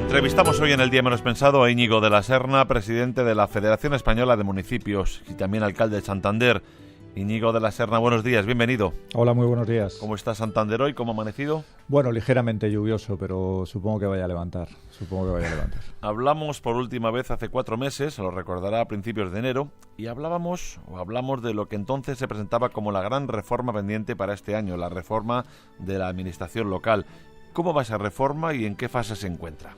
Entrevistamos hoy en El Día Menos Pensado a Íñigo de la Serna, presidente de la Federación Española de Municipios y también alcalde de Santander. Íñigo de la Serna, buenos días, bienvenido. Hola, muy buenos días. ¿Cómo está Santander hoy? ¿Cómo ha amanecido? Bueno, ligeramente lluvioso, pero supongo que vaya a levantar. Hablamos por última vez hace 4 meses, se lo recordará, a principios de enero, y hablamos de lo que entonces se presentaba como la gran reforma pendiente para este año, la reforma de la administración local. ¿Cómo va esa reforma y en qué fase se encuentra?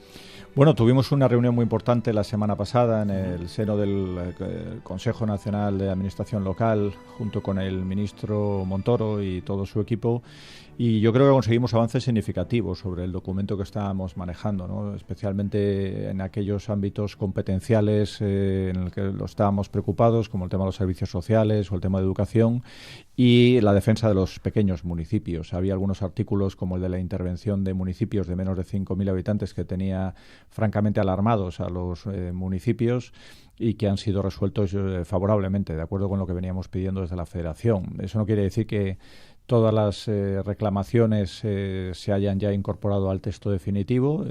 Bueno, tuvimos una reunión muy importante la semana pasada en el seno del Consejo Nacional de Administración Local, junto con el ministro Montoro y todo su equipo, y yo creo que conseguimos avances significativos sobre el documento que estábamos manejando, ¿no? Especialmente en aquellos ámbitos competenciales en el que lo estábamos preocupados, como el tema de los servicios sociales o el tema de educación, y la defensa de los pequeños municipios. Había algunos artículos, como el de la intervención de municipios de menos de 5.000 habitantes, que tenía francamente alarmados a los municipios y que han sido resueltos favorablemente, de acuerdo con lo que veníamos pidiendo desde la Federación. Eso no quiere decir que todas las reclamaciones se hayan ya incorporado al texto definitivo.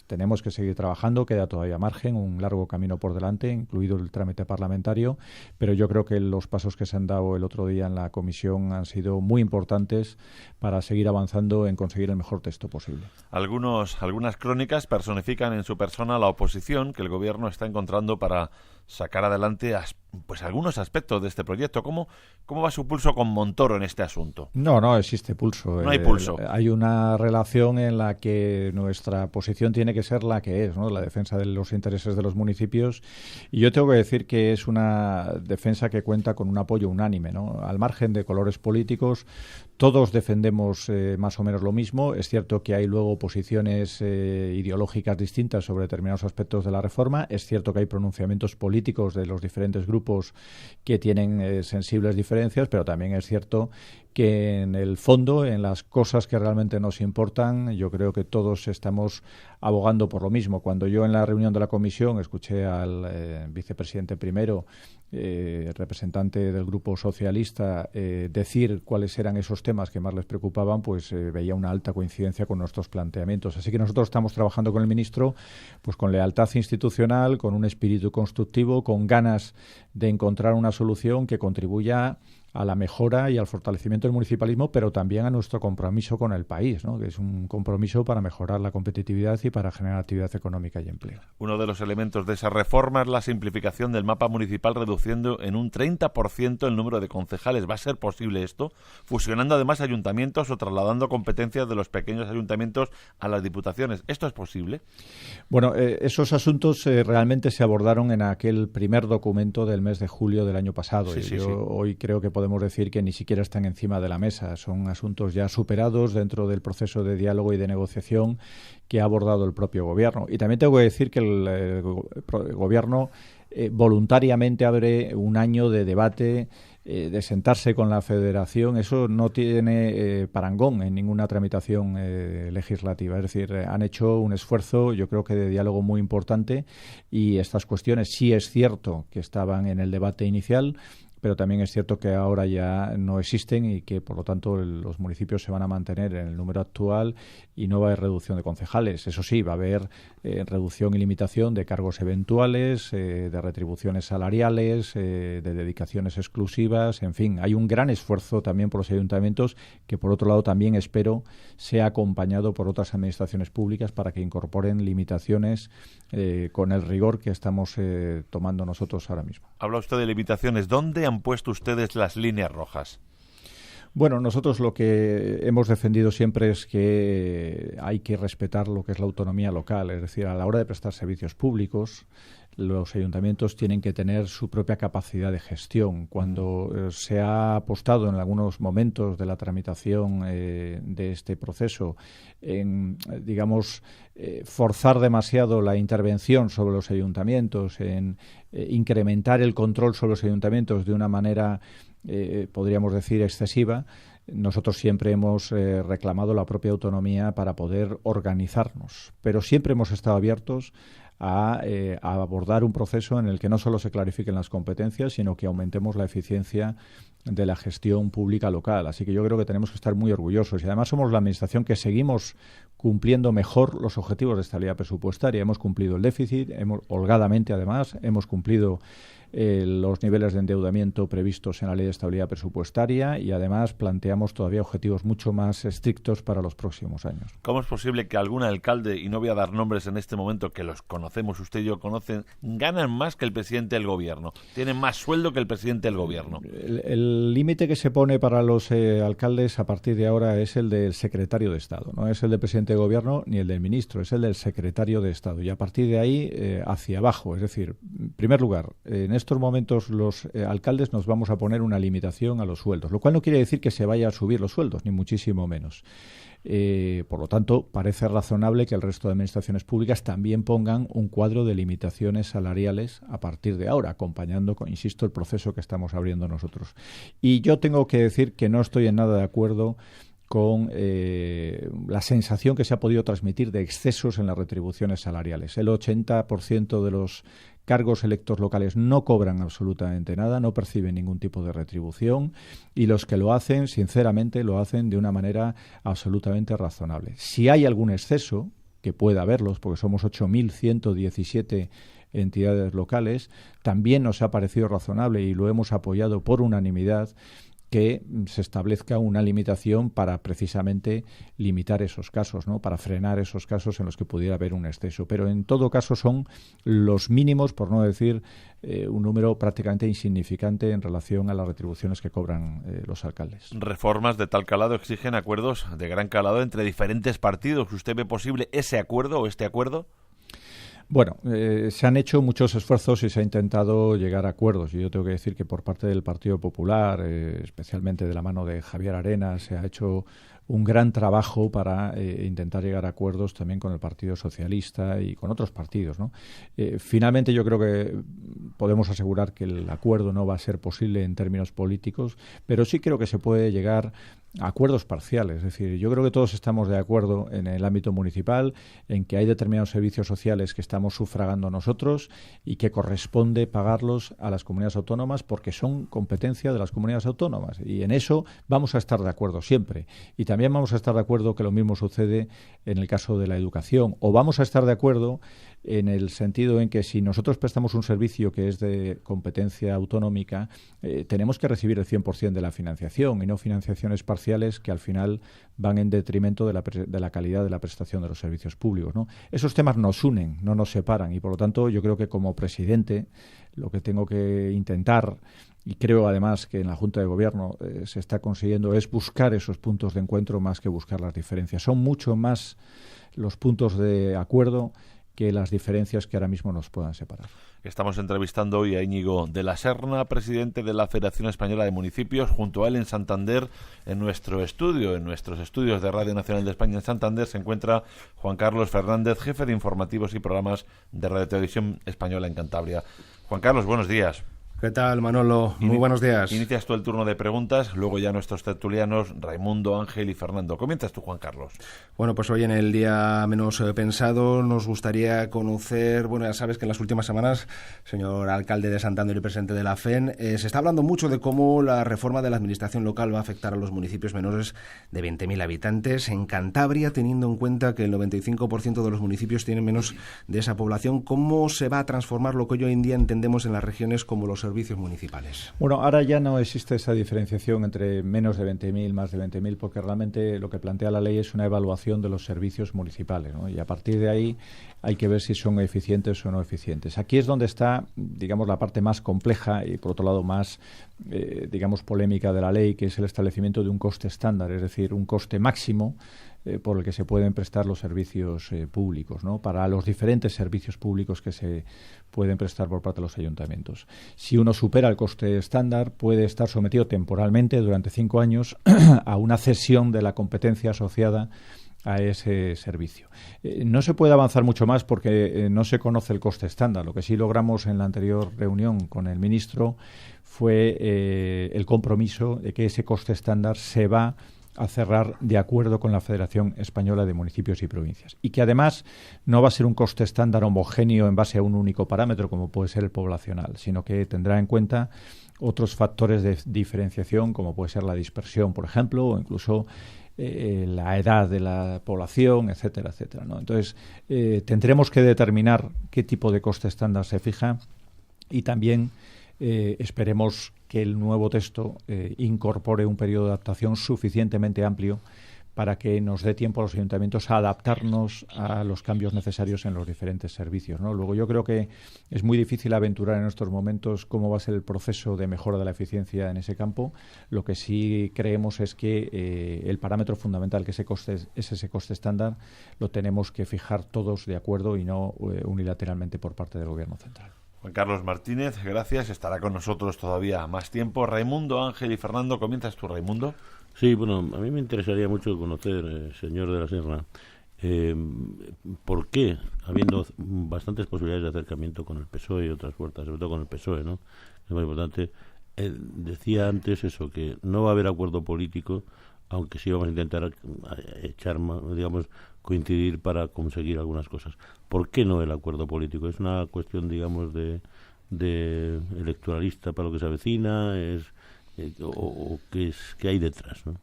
Tenemos que seguir trabajando, queda todavía margen, un largo camino por delante, incluido el trámite parlamentario, pero yo creo que los pasos que se han dado el otro día en la comisión han sido muy importantes para seguir avanzando en conseguir el mejor texto posible. Algunas crónicas personifican en su persona la oposición que el gobierno está encontrando para sacar adelante algunos aspectos de este proyecto. ¿Cómo va su pulso con Montoro en este asunto? No existe pulso. No hay pulso. Hay una relación en la que nuestra posición tiene que ser la que es, ¿no? La defensa de los intereses de los municipios. Y yo tengo que decir que es una defensa que cuenta con un apoyo unánime, ¿no? Al margen de colores políticos, todos defendemos más o menos lo mismo. Es cierto que hay luego posiciones ideológicas distintas sobre determinados aspectos de la reforma. Es cierto que hay pronunciamientos políticos de los diferentes grupos que tienen sensibles diferencias, pero también es cierto que en el fondo, en las cosas que realmente nos importan, yo creo que todos estamos abogando por lo mismo. Cuando yo en la reunión de la comisión escuché al vicepresidente primero, representante del Grupo Socialista, decir cuáles eran esos temas que más les preocupaban, pues veía una alta coincidencia con nuestros planteamientos. Así que nosotros estamos trabajando con el ministro pues con lealtad institucional, con un espíritu constructivo, con ganas de encontrar una solución que contribuya a la mejora y al fortalecimiento del municipalismo, pero también a nuestro compromiso con el país, ¿no? Que es un compromiso para mejorar la competitividad y para generar actividad económica y empleo. Uno de los elementos de esa reforma es la simplificación del mapa municipal, reduciendo en un 30% el número de concejales. ¿Va a ser posible esto? Fusionando además ayuntamientos o trasladando competencias de los pequeños ayuntamientos a las diputaciones. ¿Esto es posible? Bueno, esos asuntos realmente se abordaron en aquel primer documento del mes de julio del año pasado. Sí. Hoy creo que podemos decir que ni siquiera están encima de la mesa. Son asuntos ya superados dentro del proceso de diálogo y de negociación que ha abordado el propio gobierno. Y también tengo que decir que el gobierno voluntariamente abre un año de debate, de sentarse con la Federación. Eso no tiene parangón en ninguna tramitación legislativa. Es decir, han hecho un esfuerzo, yo creo que de diálogo muy importante, y estas cuestiones sí es cierto que estaban en el debate inicial, pero también es cierto que ahora ya no existen y que, por lo tanto, los municipios se van a mantener en el número actual y no va a haber reducción de concejales. Eso sí, va a haber reducción y limitación de cargos eventuales, de retribuciones salariales, de dedicaciones exclusivas, en fin. Hay un gran esfuerzo también por los ayuntamientos que, por otro lado, también espero sea acompañado por otras administraciones públicas para que incorporen limitaciones con el rigor que estamos tomando nosotros ahora mismo. Habla usted de limitaciones. ¿Dónde han puesto ustedes las líneas rojas? Bueno, nosotros lo que hemos defendido siempre es que hay que respetar lo que es la autonomía local, es decir, a la hora de prestar servicios públicos, los ayuntamientos tienen que tener su propia capacidad de gestión. Cuando se ha apostado en algunos momentos de la tramitación de este proceso en, digamos, forzar demasiado la intervención sobre los ayuntamientos, en incrementar el control sobre los ayuntamientos de una manera podríamos decir excesiva, nosotros siempre hemos reclamado la propia autonomía para poder organizarnos, pero siempre hemos estado abiertos a abordar un proceso en el que no solo se clarifiquen las competencias, sino que aumentemos la eficiencia de la gestión pública local. Así que yo creo que tenemos que estar muy orgullosos y además somos la administración que seguimos cumpliendo mejor los objetivos de estabilidad presupuestaria. Hemos cumplido el déficit, holgadamente además, hemos cumplido los niveles de endeudamiento previstos en la Ley de Estabilidad Presupuestaria y además planteamos todavía objetivos mucho más estrictos para los próximos años. ¿Cómo es posible que algún alcalde, y no voy a dar nombres en este momento, que los conocemos, usted y yo conocen, ganan más que el presidente del gobierno, tienen más sueldo que el presidente del gobierno? El límite que se pone para los alcaldes a partir de ahora es el del secretario de Estado, no es el del presidente de gobierno ni el del ministro, es el del secretario de Estado, y a partir de ahí hacia abajo. Es decir, en primer lugar, en estos momentos los alcaldes nos vamos a poner una limitación a los sueldos, lo cual no quiere decir que se vaya a subir los sueldos, ni muchísimo menos. Por lo tanto, parece razonable que el resto de administraciones públicas también pongan un cuadro de limitaciones salariales a partir de ahora, acompañando, insisto, el proceso que estamos abriendo nosotros. Y yo tengo que decir que no estoy en nada de acuerdo con la sensación que se ha podido transmitir de excesos en las retribuciones salariales. El 80% de los cargos electos locales no cobran absolutamente nada, no perciben ningún tipo de retribución, y los que lo hacen, sinceramente, lo hacen de una manera absolutamente razonable. Si hay algún exceso, que pueda haberlos, porque somos 8.117 entidades locales, también nos ha parecido razonable y lo hemos apoyado por unanimidad, que se establezca una limitación para precisamente limitar esos casos, ¿no? Para frenar esos casos en los que pudiera haber un exceso. Pero en todo caso son los mínimos, por no decir un número prácticamente insignificante en relación a las retribuciones que cobran los alcaldes. Reformas de tal calado exigen acuerdos de gran calado entre diferentes partidos. ¿Usted ve posible ese acuerdo o este acuerdo? Bueno, se han hecho muchos esfuerzos y se ha intentado llegar a acuerdos. Y yo tengo que decir que por parte del Partido Popular, especialmente de la mano de Javier Arenas, se ha hecho un gran trabajo para intentar llegar a acuerdos también con el Partido Socialista y con otros partidos, ¿no? Finalmente yo creo que podemos asegurar que el acuerdo no va a ser posible en términos políticos, pero sí creo que se puede llegar a acuerdos parciales. Es decir, yo creo que todos estamos de acuerdo en el ámbito municipal en que hay determinados servicios sociales que estamos sufragando nosotros y que corresponde pagarlos a las comunidades autónomas porque son competencia de las comunidades autónomas, y en eso vamos a estar de acuerdo siempre. Y también vamos a estar de acuerdo que lo mismo sucede en el caso de la educación, o vamos a estar de acuerdo en el sentido en que si nosotros prestamos un servicio que es de competencia autonómica, tenemos que recibir el 100% de la financiación y no financiaciones parciales que al final van en detrimento de la calidad de la prestación de los servicios públicos, ¿no? Esos temas nos unen, no nos separan, y por lo tanto yo creo que como presidente lo que tengo que intentar, y creo además que en la Junta de Gobierno se está consiguiendo, es buscar esos puntos de encuentro más que buscar las diferencias. Son mucho más los puntos de acuerdo que las diferencias que ahora mismo nos puedan separar. Estamos entrevistando hoy a Íñigo de la Serna, presidente de la Federación Española de Municipios, junto a él en Santander, en nuestros estudios de Radio Nacional de España en Santander, se encuentra Juan Carlos Fernández, jefe de informativos y programas de Radio Televisión Española en Cantabria. Juan Carlos, buenos días. ¿Qué tal, Manolo? Muy buenos días. Inicias tú el turno de preguntas, luego ya nuestros tertulianos, Raimundo, Ángel y Fernando. Comienzas tú, Juan Carlos. Bueno, pues hoy en el día menos pensado nos gustaría conocer, bueno, ya sabes que en las últimas semanas, señor alcalde de Santander y presidente de la FEN, se está hablando mucho de cómo la reforma de la administración local va a afectar a los municipios menores de 20.000 habitantes. En Cantabria, teniendo en cuenta que el 95% de los municipios tienen menos de esa población, ¿cómo se va a transformar lo que hoy en día entendemos en las regiones como los servicios municipales? Bueno, ahora ya no existe esa diferenciación entre menos de 20.000, más de 20.000, porque realmente lo que plantea la ley es una evaluación de los servicios municipales, ¿no? Y a partir de ahí hay que ver si son eficientes o no eficientes. Aquí es donde está, digamos, la parte más compleja y, por otro lado, más, digamos, polémica de la ley, que es el establecimiento de un coste estándar, es decir, un coste máximo por el que se pueden prestar los servicios públicos, ¿no? Para los diferentes servicios públicos que se pueden prestar por parte de los ayuntamientos. Si uno supera el coste estándar, puede estar sometido temporalmente durante 5 años a una cesión de la competencia asociada a ese servicio. No se puede avanzar mucho más porque no se conoce el coste estándar. Lo que sí logramos en la anterior reunión con el ministro fue el compromiso de que ese coste estándar se va a cerrar de acuerdo con la Federación Española de Municipios y Provincias, y que además no va a ser un coste estándar homogéneo en base a un único parámetro como puede ser el poblacional, sino que tendrá en cuenta otros factores de diferenciación como puede ser la dispersión, por ejemplo, o incluso la edad de la población, etcétera, etcétera, ¿no? Entonces, tendremos que determinar qué tipo de coste estándar se fija y también esperemos que el nuevo texto incorpore un periodo de adaptación suficientemente amplio para que nos dé tiempo a los ayuntamientos a adaptarnos a los cambios necesarios en los diferentes servicios, ¿no? Luego, yo creo que es muy difícil aventurar en estos momentos cómo va a ser el proceso de mejora de la eficiencia en ese campo. Lo que sí creemos es que el parámetro fundamental, que es ese coste estándar, lo tenemos que fijar todos de acuerdo y no unilateralmente por parte del Gobierno central. Juan Carlos Martínez, gracias. Estará con nosotros todavía más tiempo. Raimundo, Ángel y Fernando, ¿comienzas tú, Raimundo? Sí, bueno, a mí me interesaría mucho conocer, señor de la Serna, por qué, habiendo bastantes posibilidades de acercamiento con el PSOE y otras fuerzas, sobre todo con el PSOE, ¿no? Es muy importante. Decía antes eso, que no va a haber acuerdo político, aunque sí vamos a intentar coincidir para conseguir algunas cosas. ¿Por qué no el acuerdo político? ¿Es una cuestión, digamos, de electoralista para lo que se avecina? ¿O qué hay detrás, no?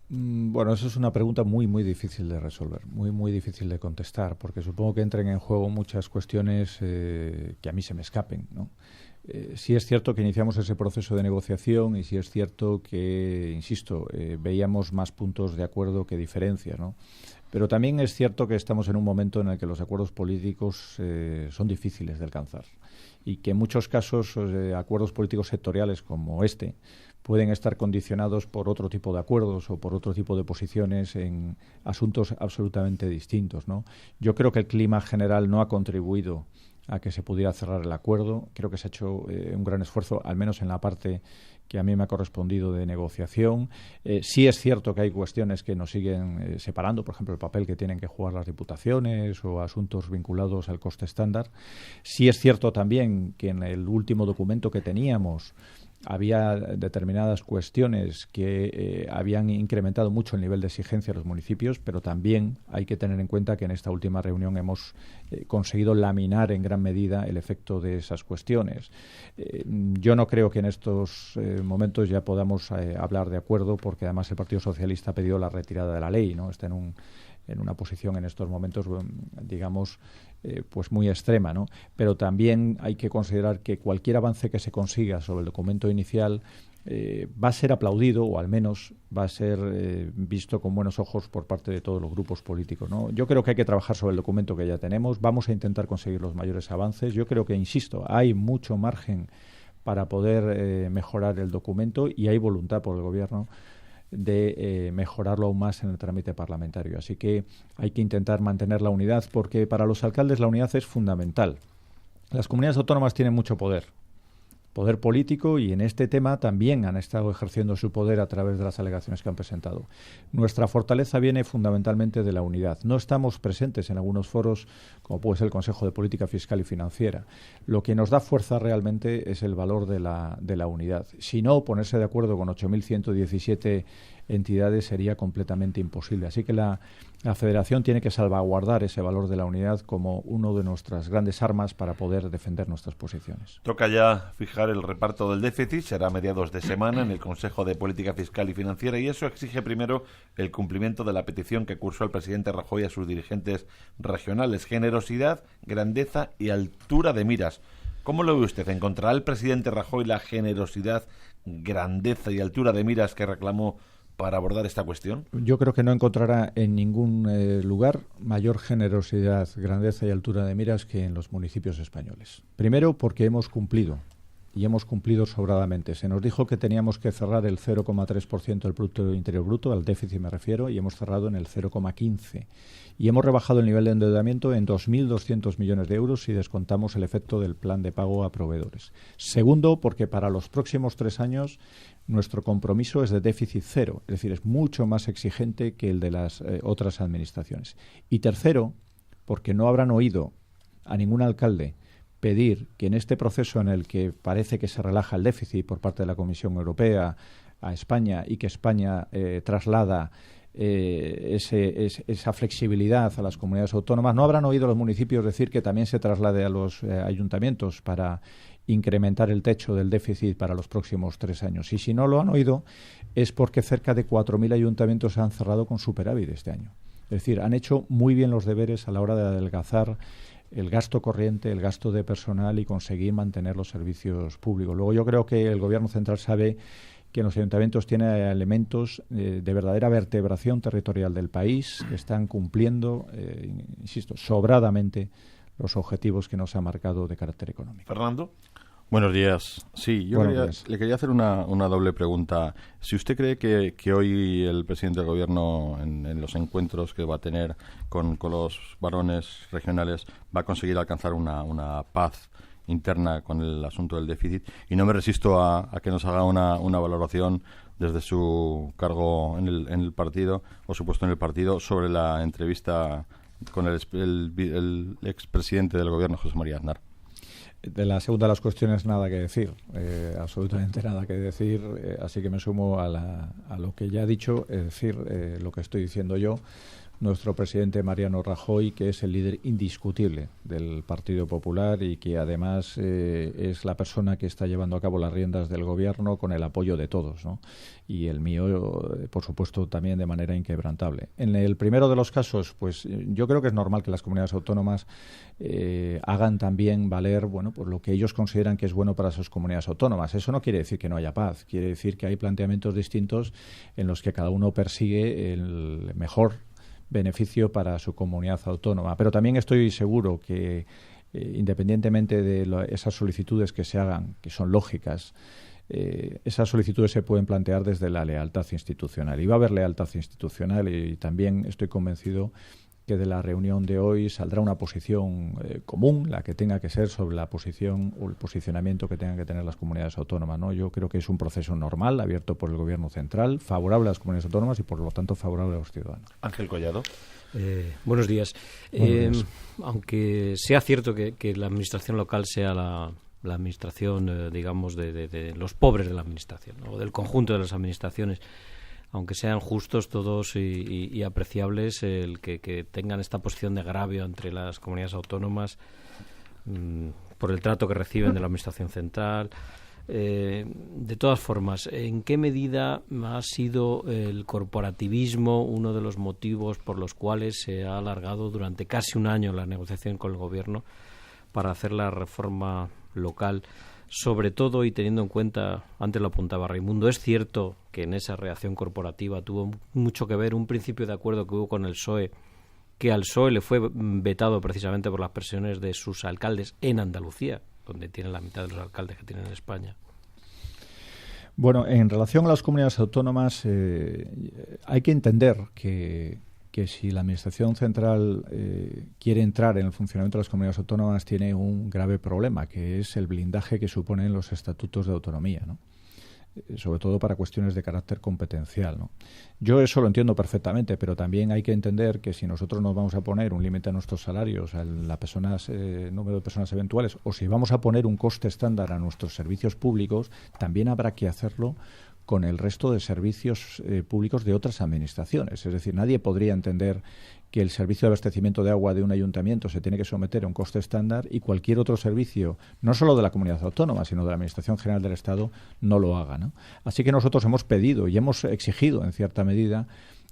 Bueno, eso es una pregunta muy, muy difícil de resolver, muy, muy difícil de contestar, porque supongo que entren en juego muchas cuestiones que a mí se me escapen, ¿no? Sí es cierto que iniciamos ese proceso de negociación y sí es cierto que, insisto, veíamos más puntos de acuerdo que diferencias, ¿no? Pero también es cierto que estamos en un momento en el que los acuerdos políticos son difíciles de alcanzar y que en muchos casos acuerdos políticos sectoriales como este pueden estar condicionados por otro tipo de acuerdos o por otro tipo de posiciones en asuntos absolutamente distintos, ¿no? Yo creo que el clima general no ha contribuido a que se pudiera cerrar el acuerdo. Creo que se ha hecho un gran esfuerzo, al menos en la parte que a mí me ha correspondido de negociación. Sí es cierto que hay cuestiones que nos siguen separando, por ejemplo, el papel que tienen que jugar las diputaciones o asuntos vinculados al coste estándar. Sí es cierto también que en el último documento que teníamos había determinadas cuestiones que habían incrementado mucho el nivel de exigencia de los municipios, pero también hay que tener en cuenta que en esta última reunión hemos conseguido laminar en gran medida el efecto de esas cuestiones. Yo no creo que en estos momentos ya podamos hablar de acuerdo, porque además el Partido Socialista ha pedido la retirada de la ley, ¿no? Está en una posición en estos momentos, digamos, pues muy extrema, ¿no? Pero también hay que considerar que cualquier avance que se consiga sobre el documento inicial va a ser aplaudido, o al menos va a ser visto con buenos ojos por parte de todos los grupos políticos, ¿no? Yo creo que hay que trabajar sobre el documento que ya tenemos. Vamos a intentar conseguir los mayores avances. Yo creo que, insisto, hay mucho margen para poder mejorar el documento y hay voluntad por el Gobierno de mejorarlo aún más en el trámite parlamentario. Así que hay que intentar mantener la unidad, porque para los alcaldes la unidad es fundamental. Las comunidades autónomas tienen mucho poder político, y en este tema también han estado ejerciendo su poder a través de las alegaciones que han presentado. Nuestra fortaleza viene fundamentalmente de la unidad. No estamos presentes en algunos foros, como puede ser el Consejo de Política Fiscal y Financiera. Lo que nos da fuerza realmente es el valor de la unidad. Si no, ponerse de acuerdo con 8.117 entidades sería completamente imposible. Así que la Federación tiene que salvaguardar ese valor de la unidad como uno de nuestras grandes armas para poder defender nuestras posiciones. Toca ya fijar el reparto del déficit. Será a mediados de semana en el Consejo de Política Fiscal y Financiera, y eso exige primero el cumplimiento de la petición que cursó el presidente Rajoy a sus dirigentes regionales: generosidad, grandeza y altura de miras. ¿Cómo lo ve usted? ¿Encontrará el presidente Rajoy la generosidad, grandeza y altura de miras que reclamó para abordar esta cuestión? Yo creo que no encontrará en ningún lugar mayor generosidad, grandeza y altura de miras que en los municipios españoles. Primero, porque hemos cumplido, y hemos cumplido sobradamente. Se nos dijo que teníamos que cerrar el 0,3% del Producto Interior Bruto, al déficit me refiero, y hemos cerrado en el 0,15%. Y hemos rebajado el nivel de endeudamiento en 2.200 millones de euros si descontamos el efecto del plan de pago a proveedores. Segundo, porque para los próximos 3 años nuestro compromiso es de déficit cero, es decir, es mucho más exigente que el de las otras administraciones. Y tercero, porque no habrán oído a ningún alcalde pedir que en este proceso en el que parece que se relaja el déficit por parte de la Comisión Europea a España, y que España traslada esa flexibilidad a las comunidades autónomas. No habrán oído los municipios decir que también se traslade a los ayuntamientos para incrementar el techo del déficit para los próximos 3 años. Y si no lo han oído es porque cerca de 4.000 ayuntamientos han cerrado con superávit este año. Es decir, han hecho muy bien los deberes a la hora de adelgazar el gasto corriente, el gasto de personal y conseguir mantener los servicios públicos. Luego yo creo que el Gobierno central sabe que en los ayuntamientos tiene elementos de verdadera vertebración territorial del país, que están cumpliendo, insisto, sobradamente los objetivos que nos ha marcado de carácter económico. Fernando. Buenos días. Sí, yo le quería hacer una doble pregunta. Si usted cree que hoy el presidente del Gobierno, en los encuentros que va a tener con los varones regionales, va a conseguir alcanzar una paz interna con el asunto del déficit, y no me resisto a que nos haga una valoración desde su cargo en el partido, o su puesto en el partido, sobre la entrevista con el expresidente del Gobierno, José María Aznar. De la segunda de las cuestiones nada que decir, absolutamente nada que decir, así que me sumo a lo que ya ha dicho, es decir, lo que estoy diciendo yo. Nuestro presidente Mariano Rajoy, que es el líder indiscutible del Partido Popular y que además es la persona que está llevando a cabo las riendas del Gobierno con el apoyo de todos, ¿no? Y el mío, por supuesto, también de manera inquebrantable. En el primero de los casos, pues yo creo que es normal que las comunidades autónomas hagan también valer, bueno, pues lo que ellos consideran que es bueno para sus comunidades autónomas. Eso no quiere decir que no haya paz, quiere decir que hay planteamientos distintos en los que cada uno persigue el mejor beneficio para su comunidad autónoma. Pero también estoy seguro que, independientemente de esas solicitudes que se hagan, que son lógicas, esas solicitudes se pueden plantear desde la lealtad institucional. Y va a haber lealtad institucional, y también estoy convencido que de la reunión de hoy saldrá una posición común, la que tenga que ser, sobre la posición o el posicionamiento que tengan que tener las comunidades autónomas, ¿no? Yo creo que es un proceso normal, abierto por el Gobierno central, favorable a las comunidades autónomas y por lo tanto favorable a los ciudadanos. Ángel Collado. Buenos días. Aunque sea cierto que la administración local sea la administración, digamos, de los pobres de la administración, ¿no? O del conjunto de las administraciones, aunque sean justos todos y apreciables, el que tengan esta posición de agravio entre las comunidades autónomas por el trato que reciben de la Administración Central. De todas formas, ¿en qué medida ha sido el corporativismo uno de los motivos por los cuales se ha alargado durante casi un año la negociación con el Gobierno para hacer la reforma local? Sobre todo, y teniendo en cuenta, antes lo apuntaba Raimundo, es cierto que en esa reacción corporativa tuvo mucho que ver un principio de acuerdo que hubo con el PSOE, que al PSOE le fue vetado precisamente por las presiones de sus alcaldes en Andalucía, donde tienen la mitad de los alcaldes que tienen en España. Bueno, en relación a las comunidades autónomas, hay que entender que si la Administración Central quiere entrar en el funcionamiento de las comunidades autónomas, tiene un grave problema, que es el blindaje que suponen los estatutos de autonomía, ¿no? Sobre todo para cuestiones de carácter competencial, ¿no? Yo eso lo entiendo perfectamente, pero también hay que entender que si nosotros nos vamos a poner un límite a nuestros salarios, al número de personas eventuales, o si vamos a poner un coste estándar a nuestros servicios públicos, también habrá que hacerlo con el resto de servicios públicos de otras administraciones. Es decir, nadie podría entender que el servicio de abastecimiento de agua de un ayuntamiento se tiene que someter a un coste estándar y cualquier otro servicio, no solo de la comunidad autónoma, sino de la Administración General del Estado, no lo haga, ¿no? Así que nosotros hemos pedido y hemos exigido, en cierta medida,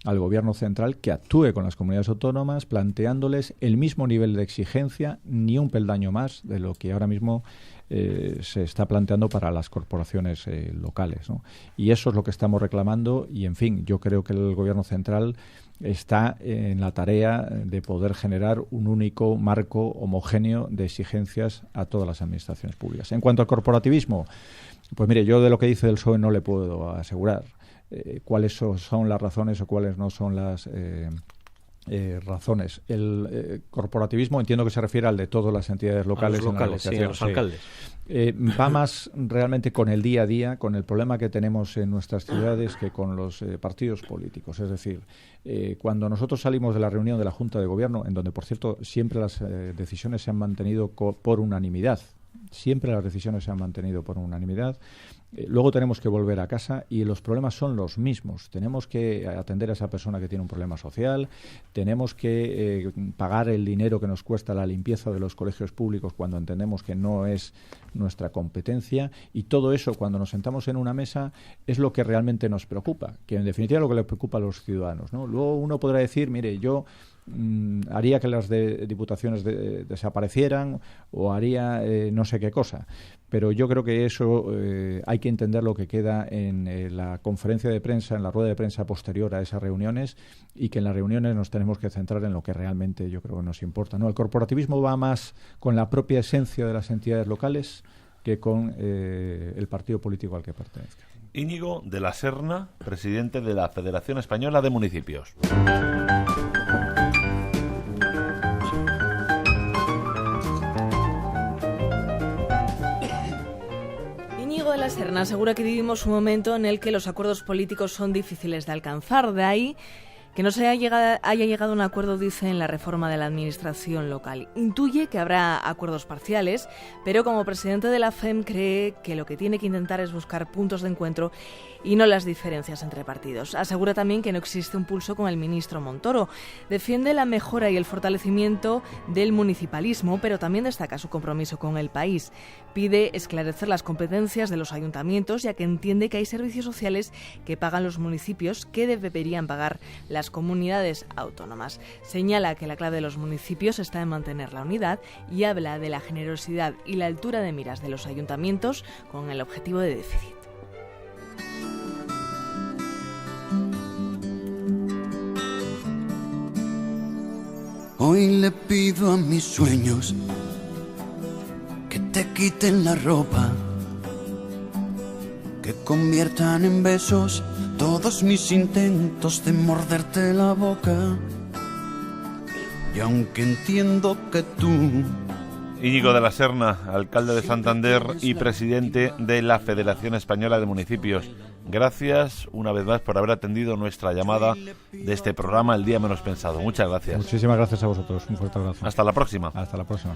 al Gobierno central que actúe con las comunidades autónomas planteándoles el mismo nivel de exigencia, ni un peldaño más de lo que ahora mismo se está planteando para las corporaciones locales, ¿no? Y eso es lo que estamos reclamando y, en fin, yo creo que el Gobierno central está en la tarea de poder generar un único marco homogéneo de exigencias a todas las administraciones públicas. En cuanto al corporativismo, pues mire, yo de lo que dice el PSOE no le puedo asegurar cuáles son las razones o cuáles no son las razones. El corporativismo entiendo que se refiere al de todas las entidades locales. A los locales, sí, a los alcaldes. Va más realmente con el día a día, con el problema que tenemos en nuestras ciudades que con los partidos políticos. Es decir, cuando nosotros salimos de la reunión de la Junta de Gobierno, en donde, por cierto, siempre las decisiones se han mantenido por unanimidad, siempre las decisiones se han mantenido por unanimidad, luego tenemos que volver a casa y los problemas son los mismos. Tenemos que atender a esa persona que tiene un problema social, tenemos que pagar el dinero que nos cuesta la limpieza de los colegios públicos cuando entendemos que no es nuestra competencia, y todo eso, cuando nos sentamos en una mesa, es lo que realmente nos preocupa, que en definitiva es lo que le preocupa a los ciudadanos, ¿no? Luego uno podrá decir, mire, yo haría que las diputaciones desaparecieran o haría no sé qué cosa, pero yo creo que eso hay que entender lo que queda en la conferencia de prensa, en la rueda de prensa posterior a esas reuniones, y que en las reuniones nos tenemos que centrar en lo que realmente yo creo que nos importa, ¿no? El corporativismo va más con la propia esencia de las entidades locales que con el partido político al que pertenezca. Íñigo de la Serna, presidente de la Federación Española de Municipios. Íñigo de la Serna asegura que vivimos un momento en el que los acuerdos políticos son difíciles de alcanzar. De ahí que no se haya llegado a un acuerdo, dice, en la reforma de la administración local. Intuye que habrá acuerdos parciales, pero como presidente de la FEM cree que lo que tiene que intentar es buscar puntos de encuentro y no las diferencias entre partidos. Asegura también que no existe un pulso con el ministro Montoro. Defiende la mejora y el fortalecimiento del municipalismo, pero también destaca su compromiso con el país. Pide esclarecer las competencias de los ayuntamientos, ya que entiende que hay servicios sociales que pagan los municipios que deberían pagar las comunidades autónomas. Señala que la clave de los municipios está en mantener la unidad y habla de la generosidad y la altura de miras de los ayuntamientos con el objetivo de déficit. Hoy le pido a mis sueños que te quiten la ropa, que conviertan en besos todos mis intentos de morderte la boca. Y aunque entiendo que tú... Íñigo de la Serna, alcalde de Santander y presidente de la Federación Española de Municipios. Gracias una vez más por haber atendido nuestra llamada de este programa El Día Menos Pensado. Muchas gracias. Muchísimas gracias a vosotros. Un fuerte abrazo. Hasta la próxima. Hasta la próxima.